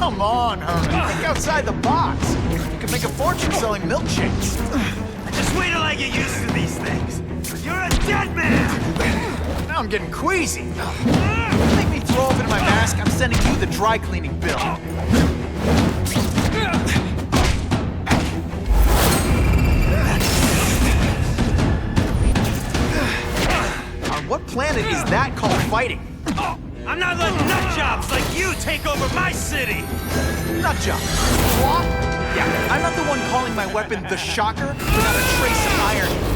Come on, Herman. Think outside the box. You could make a fortune selling milkshakes. Just wait till I get used to these things. You're a dead man! Now I'm getting queasy. Make me throw open my mask, I'm sending you the dry cleaning bill. On what planet is that called fighting? I'm not letting nutjobs like you take over my city! Nutjob. What? Yeah, I'm not the one calling my weapon the Shocker without a trace of irony.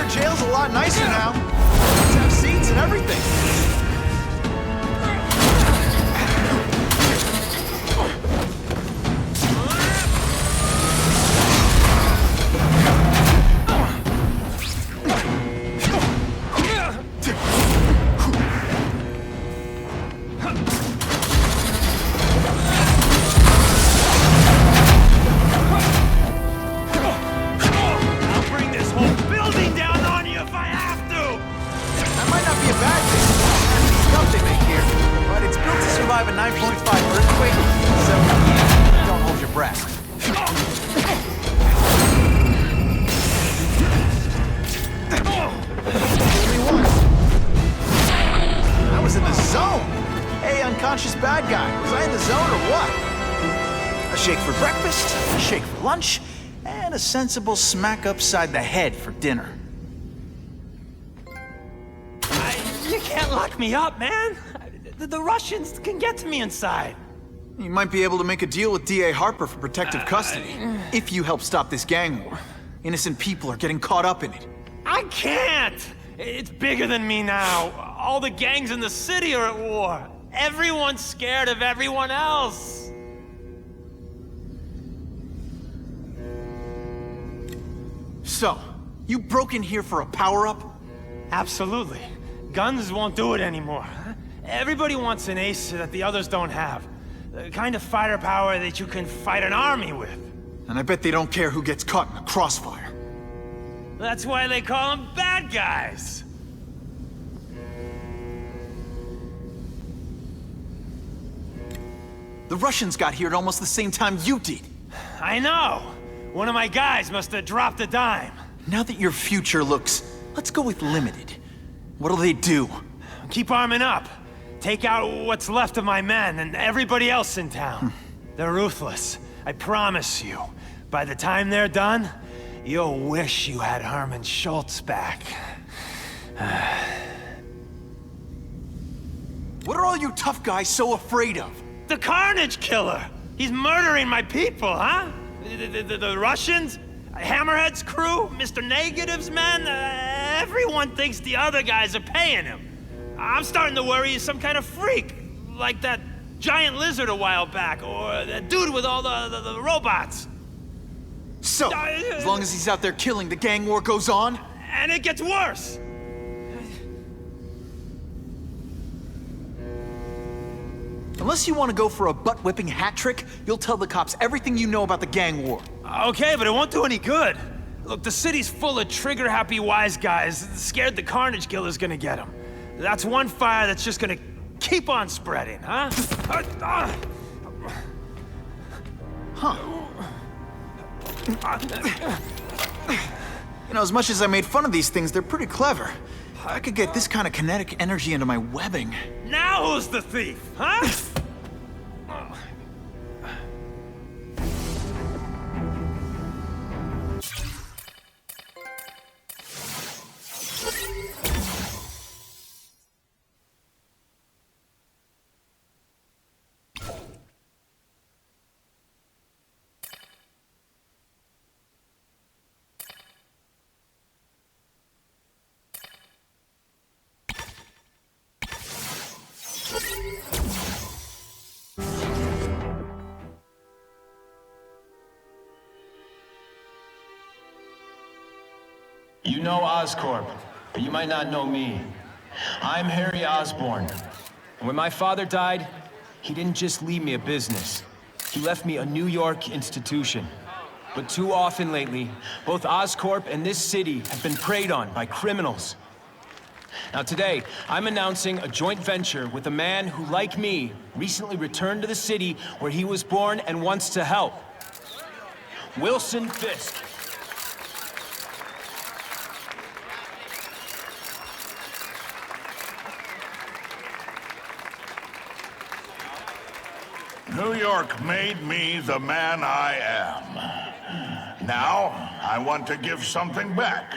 Jail's a lot nicer now. Let's have seats and everything. Survive a 9.5 earthquake, so yeah, don't hold your breath. I was in the zone. Hey, unconscious bad guy, was I in the zone or what? A shake for breakfast, a shake for lunch, and a sensible smack upside the head for dinner. You can't lock me up, man. The Russians can get to me inside. You might be able to make a deal with D.A. Harper for protective custody, if you help stop this gang war. Innocent people are getting caught up in it. I can't! It's bigger than me now. All the gangs in the city are at war. Everyone's scared of everyone else. So, you broke in here for a power-up? Absolutely. Guns won't do it anymore. Everybody wants an ace that the others don't have. The kind of fighter power that you can fight an army with. And I bet they don't care who gets caught in a crossfire. That's why they call them bad guys. The Russians got here at almost the same time you did. I know. One of my guys must have dropped a dime. Now that your future looks, let's go with limited. What'll they do? Keep arming up. Take out what's left of my men and everybody else in town. They're ruthless. I promise you. By the time they're done, you'll wish you had Herman Schultz back. What are all you tough guys so afraid of? The Carnage Killer! He's murdering my people, huh? The Russians? Hammerhead's crew? Mr. Negative's men? Everyone thinks the other guys are paying him. I'm starting to worry he's some kind of freak, like that giant lizard a while back, or that dude with all the robots. So, as long as he's out there killing, the gang war goes on? And it gets worse! Unless you want to go for a butt-whipping hat trick, you'll tell the cops everything you know about the gang war. Okay, but it won't do any good. Look, the city's full of trigger-happy wise guys, scared the Carnage Killer's gonna get them. That's one fire that's just gonna keep on spreading, huh? You know, as much as I made fun of these things, they're pretty clever. I could get this kind of kinetic energy into my webbing. Now who's the thief, huh? You know Oscorp. but you might not know me. I'm Harry Osborn. And when my father died, he didn't just leave me a business. He left me a New York institution. But too often lately, both Oscorp and this city have been preyed on by criminals. Now today, I'm announcing a joint venture with a man who, like me, recently returned to the city where he was born and wants to help. Wilson Fisk. New York made me the man I am. Now, I want to give something back.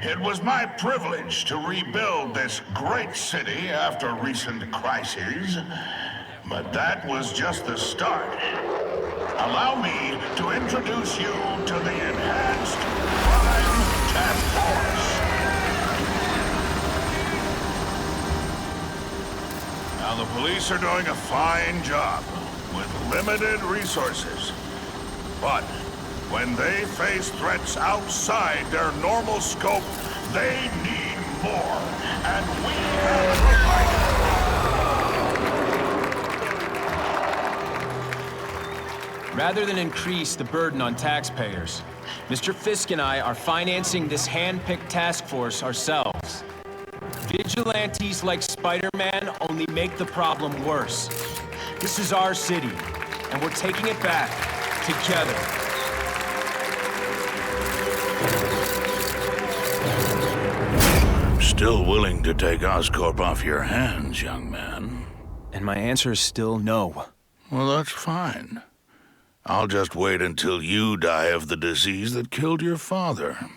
It was my privilege to rebuild this great city after recent crises, but that was just the start. Allow me to introduce you to the Enhanced Crime Task Force. Now, the police are doing a fine job with limited resources. But when they face threats outside their normal scope, they need more. And we have provided. Rather than increase the burden on taxpayers, Mr. Fisk and I are financing this hand-picked task force ourselves. Vigilantes like Spider-Man only make the problem worse. This is our city, and we're taking it back together. I'm still willing to take Oscorp off your hands, young man. And my answer is still no. Well, that's fine. I'll just wait until you die of the disease that killed your father.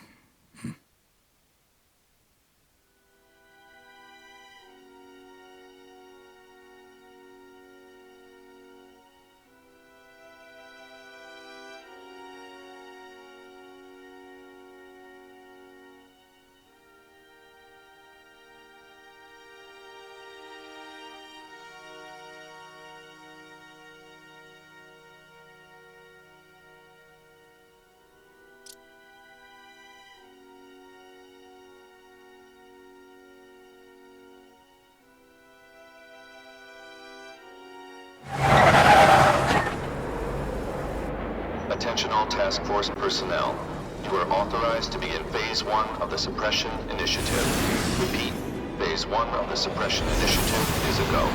Attention all task force personnel. You are authorized to begin Phase 1 of the Suppression Initiative. Repeat, Phase 1 of the Suppression Initiative is a go.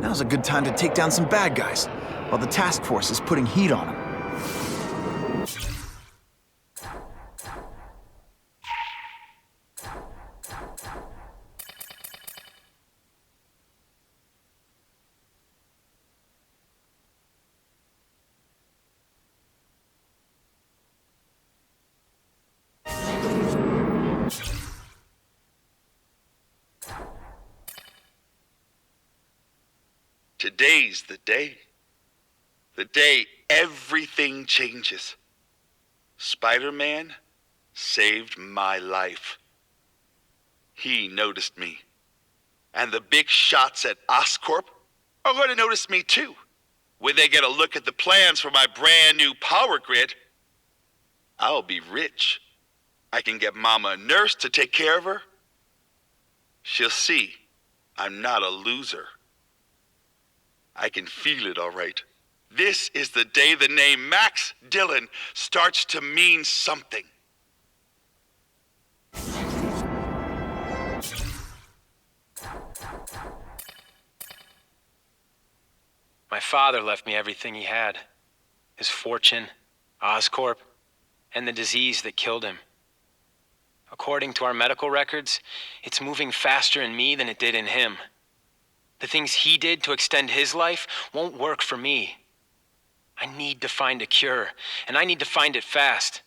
Now's a good time to take down some bad guys, while the task force is putting heat on them. Today's the day. The day everything changes. Spider-Man saved my life. He noticed me. And the big shots at Oscorp are going to notice me too. When they get a look at the plans for my brand new power grid, I'll be rich. I can get Mama a nurse to take care of her. She'll see I'm not a loser. I can feel it all right. This is the day the name Max Dillon starts to mean something. My father left me everything he had. His fortune, Oscorp, and the disease that killed him. According to our medical records, it's moving faster in me than it did in him. The things he did to extend his life won't work for me. I need to find a cure, and I need to find it fast.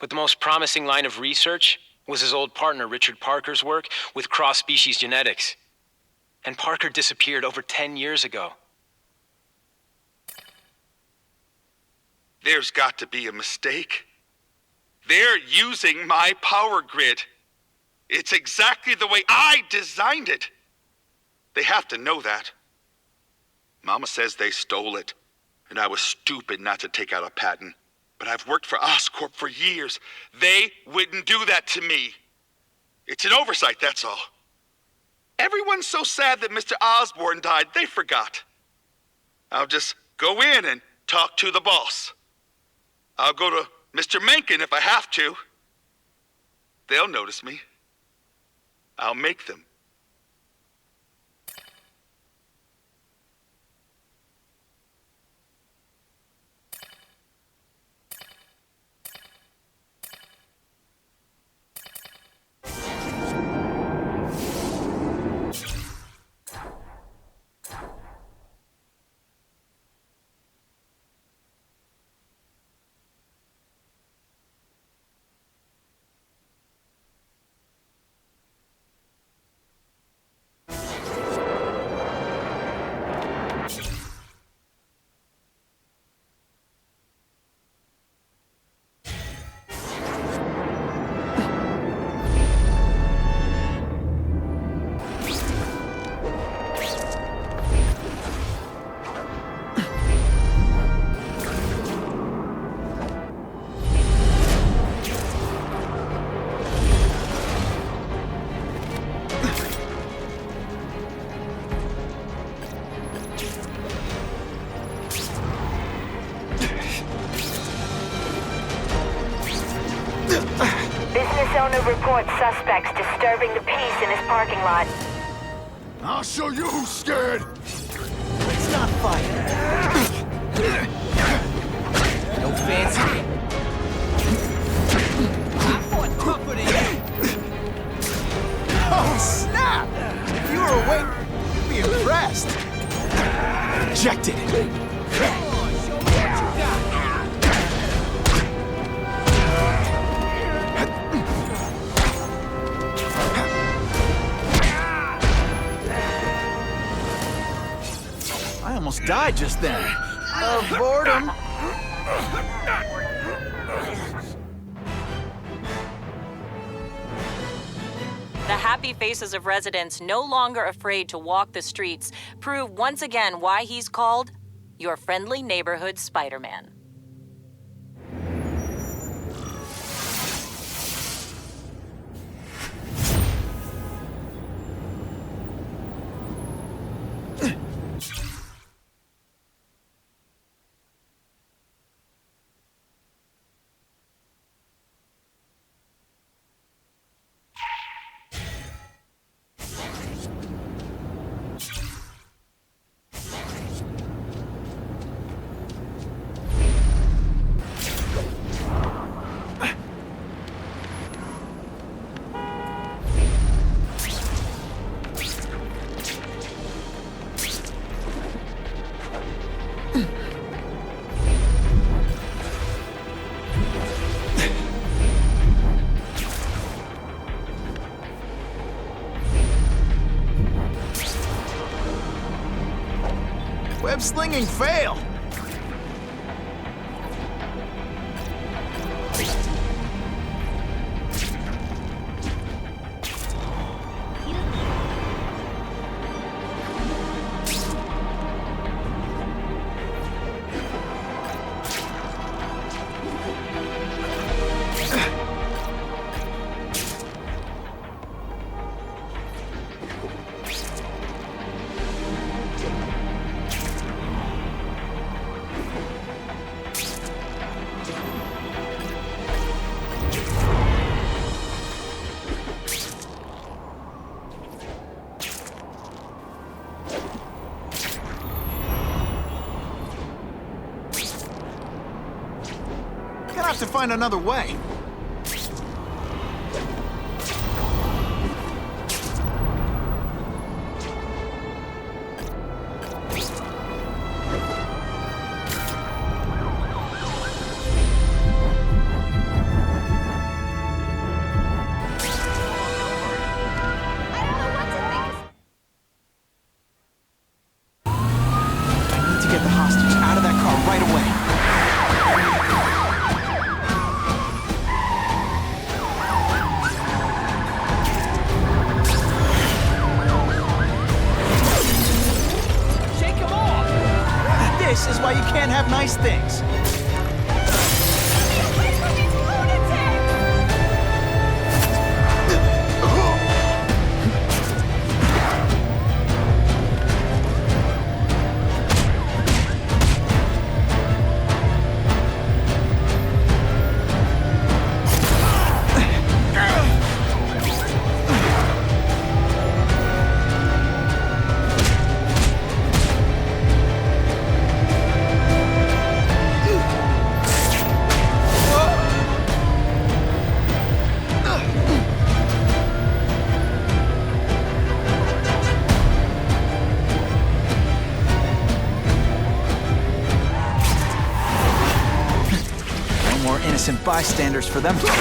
But the most promising line of research was his old partner Richard Parker's work with cross-species genetics. And Parker disappeared over 10 years ago. There's got to be a mistake. They're using my power grid. It's exactly the way I designed it. They have to know that. Mama says they stole it, and I was stupid not to take out a patent. But I've worked for Oscorp for years. They wouldn't do that to me. It's an oversight, that's all. Everyone's so sad that Mr. Osborn died, they forgot. I'll just go in and talk to the boss. I'll go to Mr. Mencken if I have to. They'll notice me. I'll make them. Business owner reports suspects disturbing the peace in his parking lot. I'll show you who's scared. Let's not fight. No fancy. I fought tougher than you. Oh, snap! If you were awake, you'd be impressed. Ejected. Show me what you got. I almost died just then. Of boredom. The happy faces of residents no longer afraid to walk the streets prove once again why he's called your friendly neighborhood Spider-Man. Web slinging fail. Gonna have to find another way. I need to get the hostage out of that car right away. this is why you can't have nice things. Innocent bystanders for them to wreck.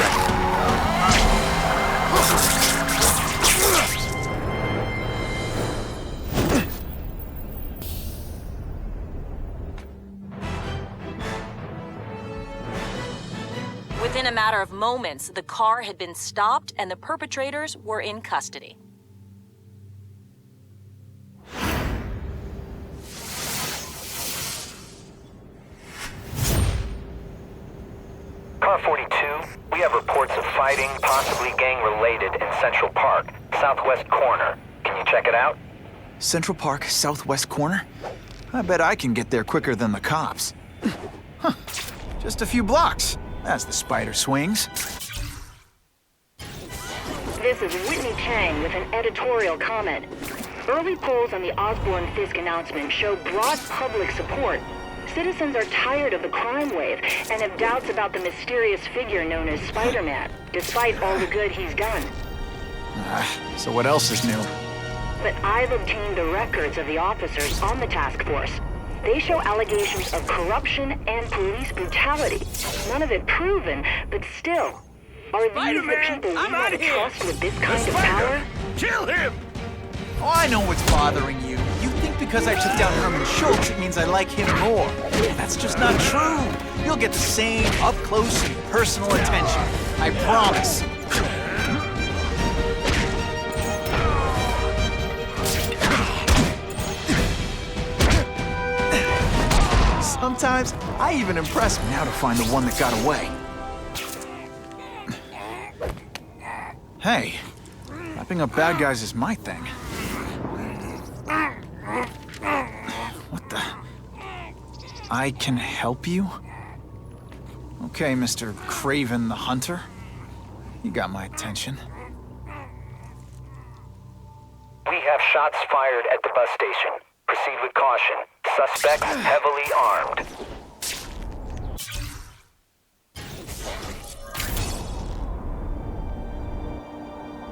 Within a matter of moments, the car had been stopped and the perpetrators were in custody. Car 42, we have reports of fighting, possibly gang-related, in Central Park, southwest corner. Can you check it out? Central Park, southwest corner? I bet I can get there quicker than the cops. Huh. Just a few blocks. As the spider swings. This is Whitney Chang with an editorial comment. Early polls on the Osborne-Fisk announcement show broad public support. Citizens are tired of the crime wave and have doubts about the mysterious figure known as Spider-Man, despite all the good he's done. So what else is new? But I've obtained the records of the officers on the task force. They show allegations of corruption and police brutality. None of it proven, but still. Are these the people we want to trust with this kind of power? Kill him! Oh, I know what's bothering you. You think because I took down Herman Schultz, it means I like him more. That's just not true. You'll get the same up-close and personal attention. I promise. Sometimes, I even impress me now to find the one that got away. Hey, wrapping up bad guys is my thing. What the? I can help you? Okay, Mr. Craven the Hunter. You got my attention. We have shots fired at the bus station. Proceed with caution. Suspects heavily armed.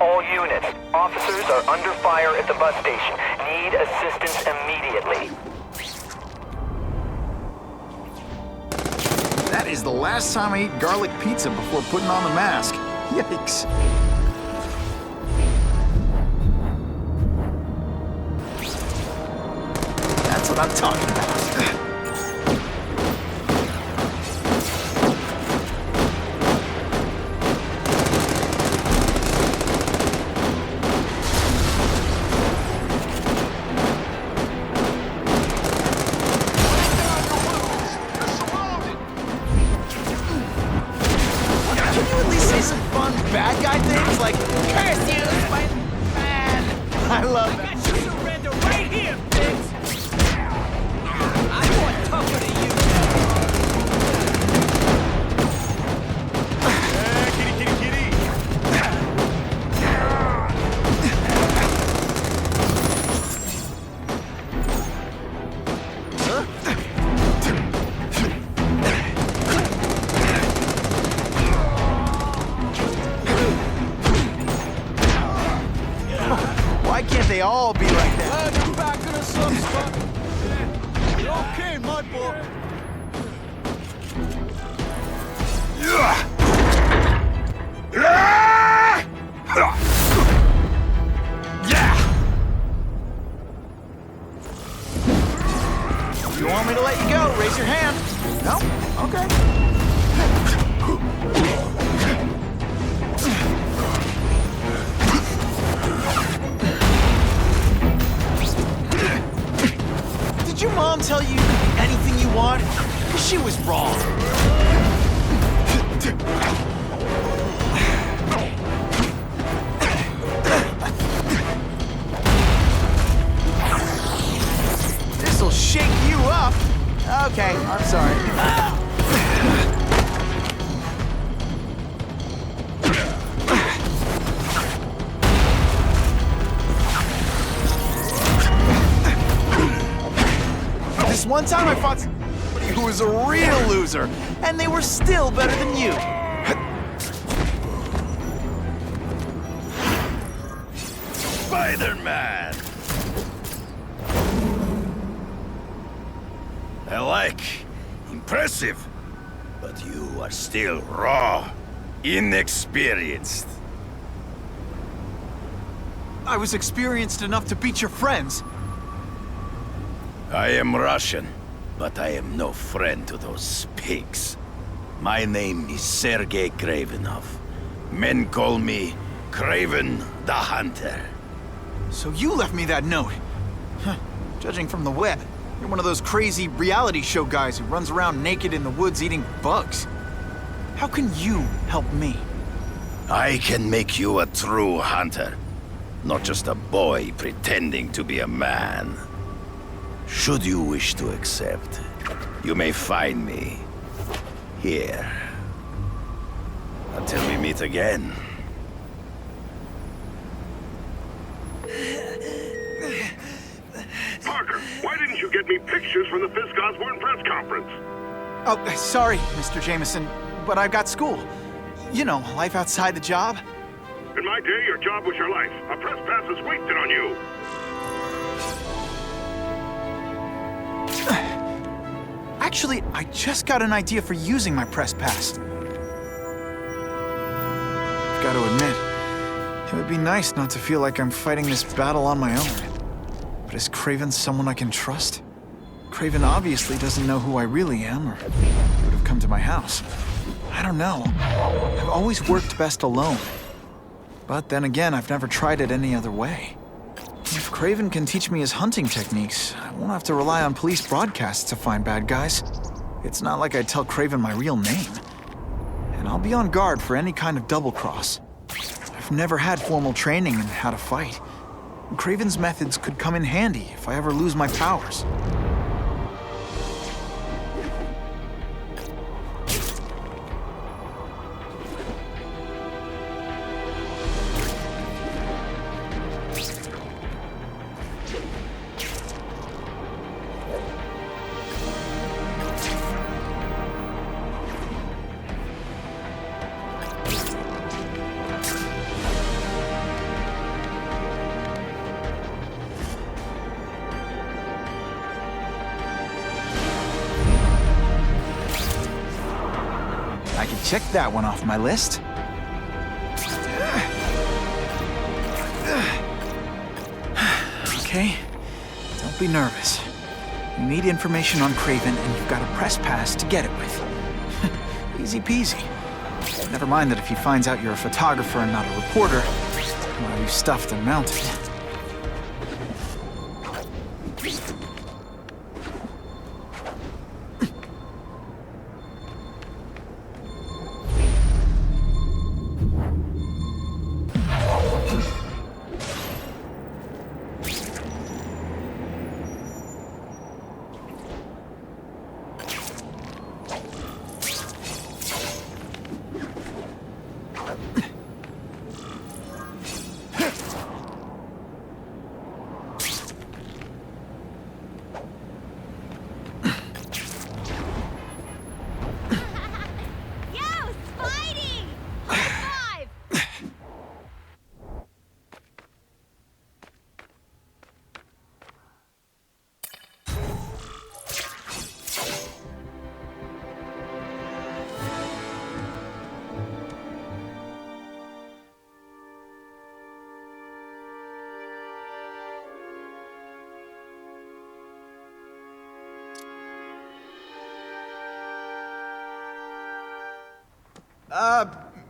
All units, officers are under fire at the bus station. Need assistance immediately. That is the last time I ate garlic pizza before putting on the mask. Yikes. That's what I'm talking about. Can you at least say some fun bad guy things like, curse you, Spider-Man? I love that. Surrender right here, bitch! I'm more tougher than you. Kitty, kitty, kitty. Why can't they all be like that? I'm back in a some spot. Okay, mud boy. You want me to let you go? Raise your hand. No? Okay. Did Did your mom tell you you could be anything you want? She was wrong. This'll shake you up. Okay, I'm sorry. This one time I fought somebody who was a real loser, and they were still better than you. Spider-Man! I like. Impressive. But you are still raw. Inexperienced. I was experienced enough to beat your friends. I am Russian, but I am no friend to those pigs. My name is Sergei Kravenov. Men call me Kraven the Hunter. So you left me that note. Huh. Judging from the web, you're one of those crazy reality show guys who runs around naked in the woods eating bugs. How can you help me? I can make you a true hunter, not just a boy pretending to be a man. Should you wish to accept, you may find me here. Until we meet again. Parker, why didn't you get me pictures from the Fisk Osborn press conference? Oh, sorry, Mr. Jameson, but I've got school. You know, life outside the job. In my day, your job was your life. A press pass is wasted on you. Actually, I just got an idea for using my press pass. I've got to admit, it would be nice not to feel like I'm fighting this battle on my own. But is Kraven someone I can trust? Kraven obviously doesn't know who I really am, or he would have come to my house. I don't know. I've always worked best alone. But then again, I've never tried it any other way. If Kraven can teach me his hunting techniques, I won't have to rely on police broadcasts to find bad guys. It's not like I'd tell Kraven my real name. And I'll be on guard for any kind of double-cross. I've never had formal training in how to fight. Kraven's methods could come in handy if I ever lose my powers. I can check that one off my list. Okay, don't be nervous. You need information on Kraven, and you've got a press pass to get it with. Easy peasy. Never mind that if he finds out you're a photographer and not a reporter, well, you stuffed and mounted.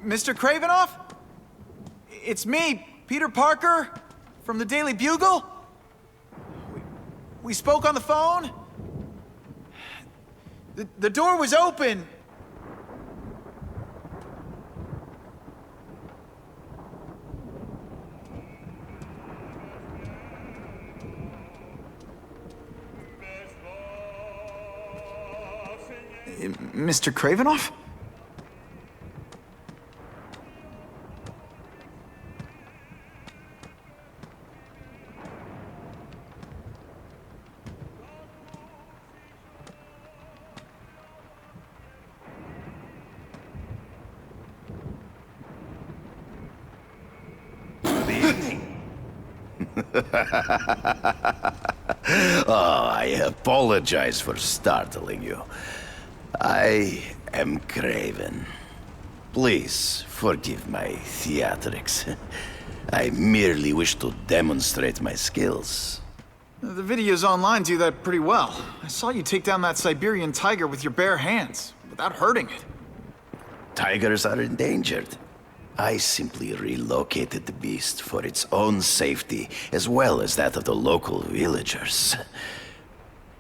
Mr. Kravenov? It's me, Peter Parker, from the Daily Bugle. We spoke on the phone. The door was open! Mr. Kravinoff? Oh, I apologize for startling you. I am Craven. Please forgive my theatrics. I merely wish to demonstrate my skills. The videos online do that pretty well. I saw you take down that Siberian tiger with your bare hands, without hurting it. Tigers are endangered. I simply relocated the beast for its own safety, as well as that of the local villagers.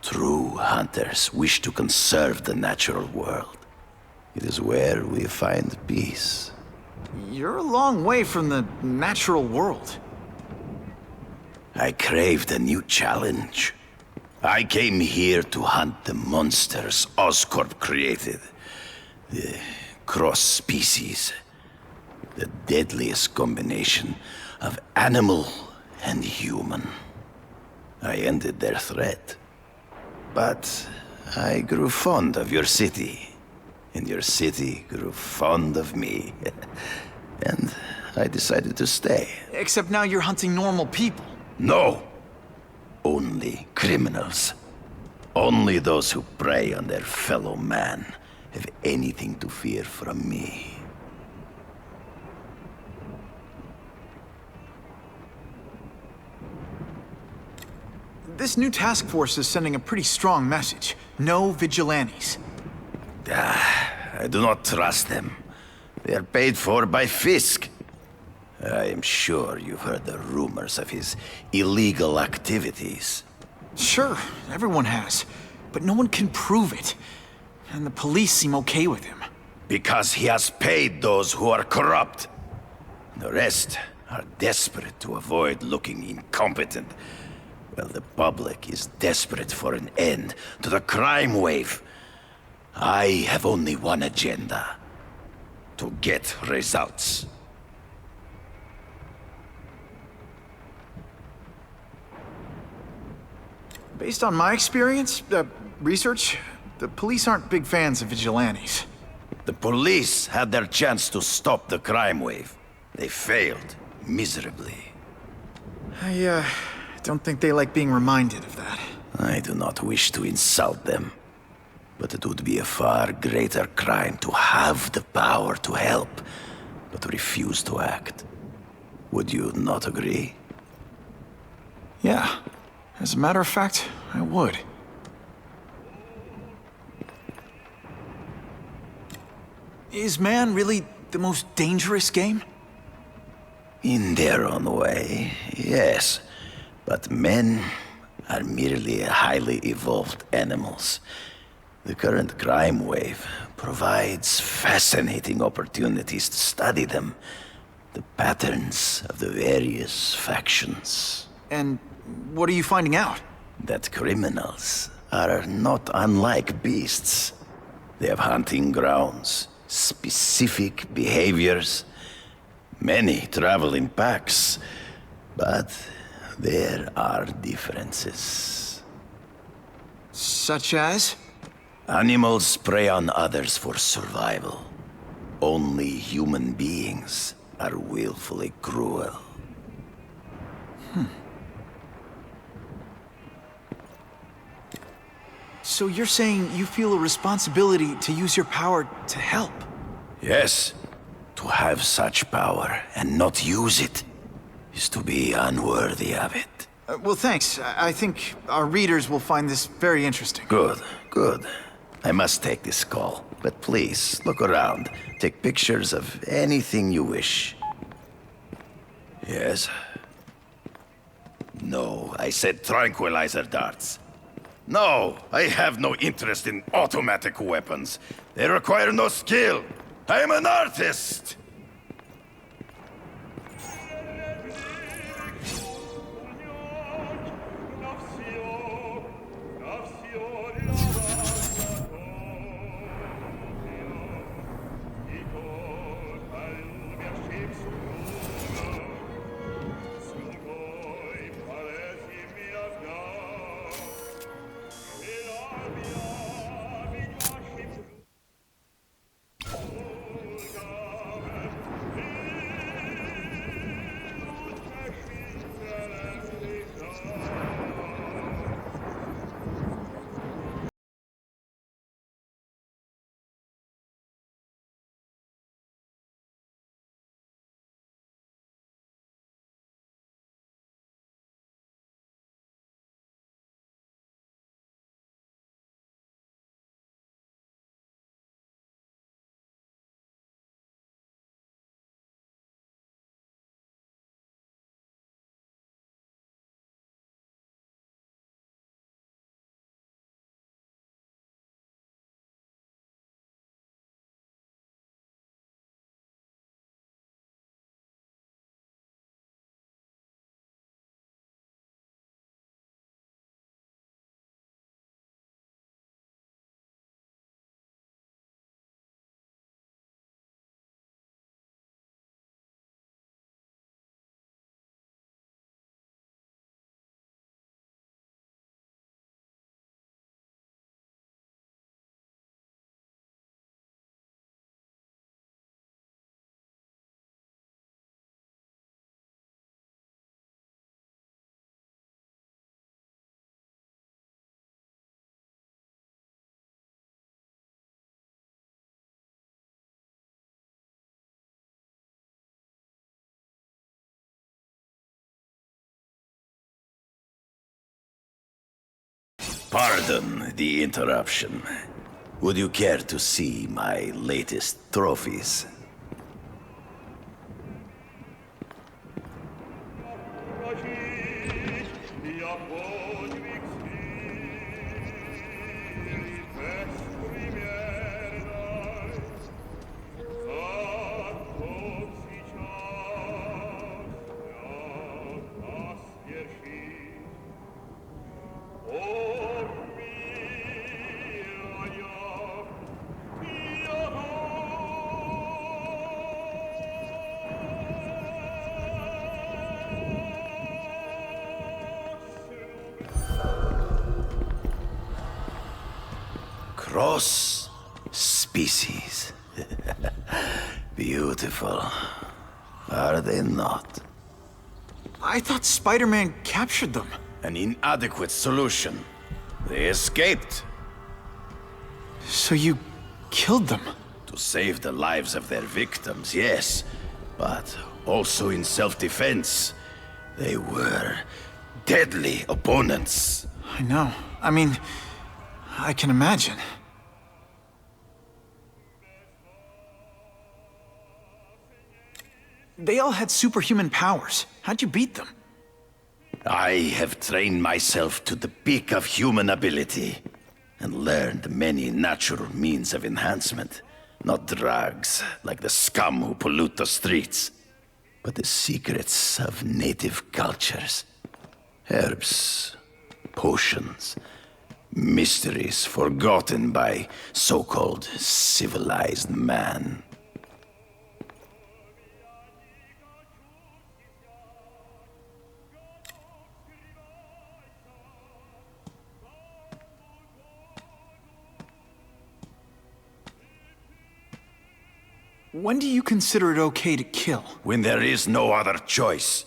True hunters wish to conserve the natural world. It is where we find peace. You're a long way from the natural world. I craved a new challenge. I came here to hunt the monsters Oscorp created. The cross species. The deadliest combination of animal and human. I ended their threat. But I grew fond of your city. And your city grew fond of me. And I decided to stay. Except now you're hunting normal people. No! Only criminals. Only those who prey on their fellow man have anything to fear from me. This new task force is sending a pretty strong message. No vigilantes. I do not trust them. They are paid for by Fisk. I am sure you've heard the rumors of his illegal activities. Sure, everyone has. But no one can prove it. And the police seem okay with him. Because he has paid those who are corrupt. The rest are desperate to avoid looking incompetent. Well, the public is desperate for an end to the crime wave. I have only one agenda. To get results. Based on my experience, research, the police aren't big fans of vigilantes. The police had their chance to stop the crime wave. They failed miserably. I don't think they like being reminded of that. I do not wish to insult them. But it would be a far greater crime to have the power to help, but refuse to act. Would you not agree? Yeah. As a matter of fact, I would. Is man really the most dangerous game? In their own way, yes. But men are merely highly evolved animals. The current crime wave provides fascinating opportunities to study them. The patterns of the various factions. And what are you finding out? That criminals are not unlike beasts. They have hunting grounds, specific behaviors. Many travel in packs, but there are differences. Such as? Animals prey on others for survival. Only human beings are willfully cruel. So you're saying you feel a responsibility to use your power to help? Yes. To have such power and not use it is to be unworthy of it. Well, thanks. I think our readers will find this very interesting. Good, good. I must take this call, but please, look around. Take pictures of anything you wish. Yes? No, I said tranquilizer darts. No, I have no interest in automatic weapons. They require no skill. I am an artist! Pardon the interruption. Would you care to see my latest trophies? Cross species. Beautiful. Are they not? I thought Spider-Man captured them. An inadequate solution. They escaped. So you killed them? To save the lives of their victims, yes. But also in self-defense. They were deadly opponents. I know. I mean, I can imagine. They all had superhuman powers. How'd you beat them? I have trained myself to the peak of human ability and learned many natural means of enhancement. Not drugs, like the scum who pollute the streets, but the secrets of native cultures. Herbs, potions, mysteries forgotten by so-called civilized man. When do you consider it okay to kill? When there is no other choice.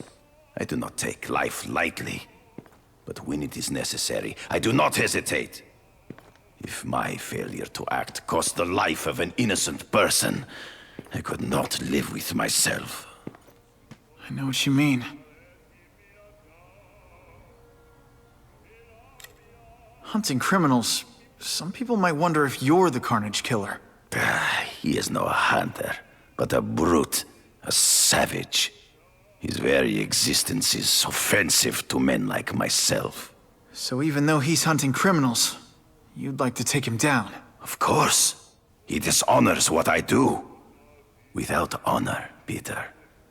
I do not take life lightly. But when it is necessary, I do not hesitate. If my failure to act cost the life of an innocent person, I could not live with myself. I know what you mean. Hunting criminals, some people might wonder if you're the Carnage Killer. He is no hunter, but a brute, a savage. His very existence is offensive to men like myself. So even though he's hunting criminals, you'd like to take him down? Of course. He dishonors what I do. Without honor, Peter,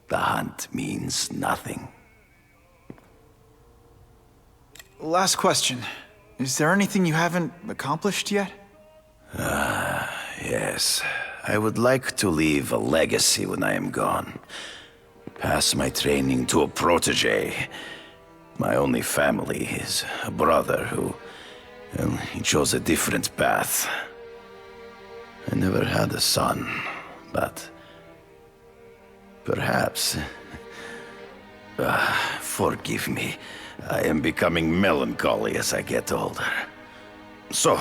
the hunt means nothing. Last question. Is there anything you haven't accomplished yet? Yes. I would like to leave a legacy when I am gone. Pass my training to a protege. My only family is a brother who... well, he chose a different path. I never had a son, but... perhaps... forgive me. I am becoming melancholy as I get older. So,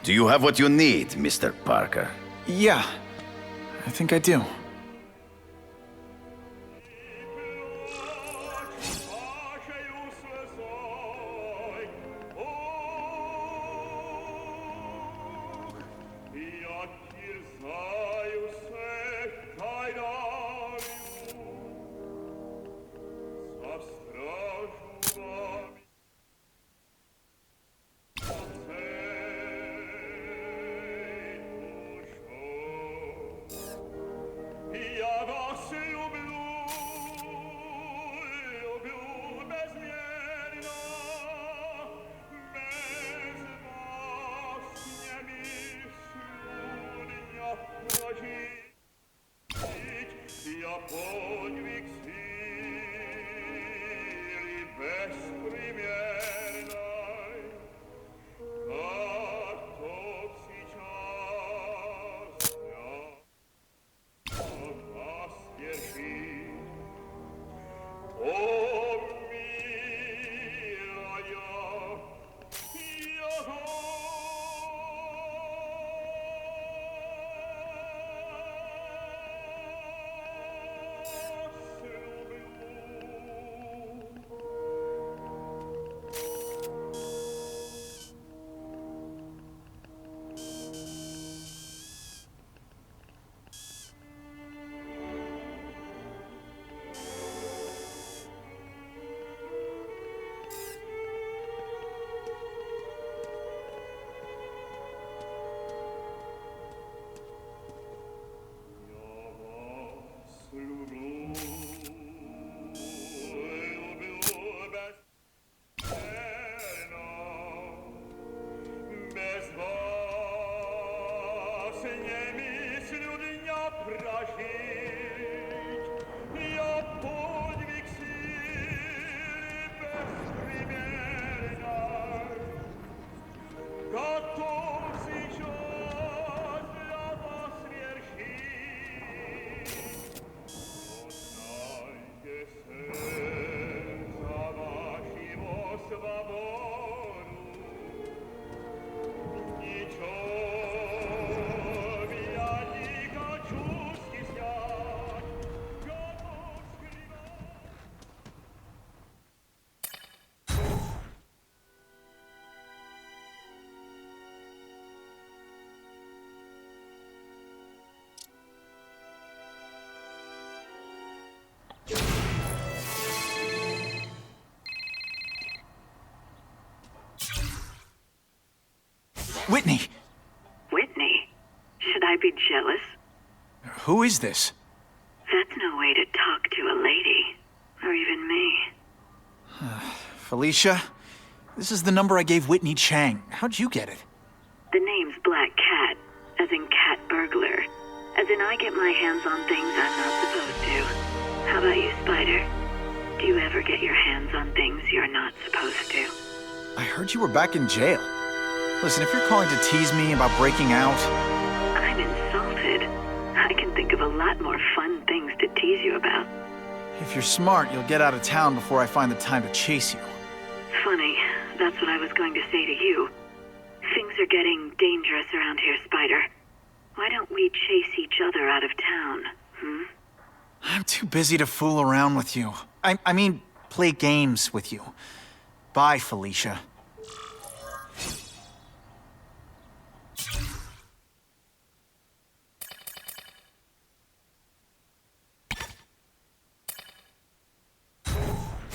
do you have what you need, Mr. Parker? Yeah, I think I do. Whitney! Whitney? Should I be jealous? Who is this? That's no way to talk to a lady. Or even me. Felicia? This is the number I gave Whitney Chang. How'd you get it? The name's Black Cat, as in cat burglar. As in I get my hands on things I'm not supposed to. How about you, Spider? Do you ever get your hands on things you're not supposed to? I heard you were back in jail. Listen, if you're calling to tease me about breaking out... I'm insulted. I can think of a lot more fun things to tease you about. If you're smart, you'll get out of town before I find the time to chase you. Funny. That's what I was going to say to you. Things are getting dangerous around here, Spider. Why don't we chase each other out of town, I'm too busy to fool around with you. I mean, play games with you. Bye, Felicia.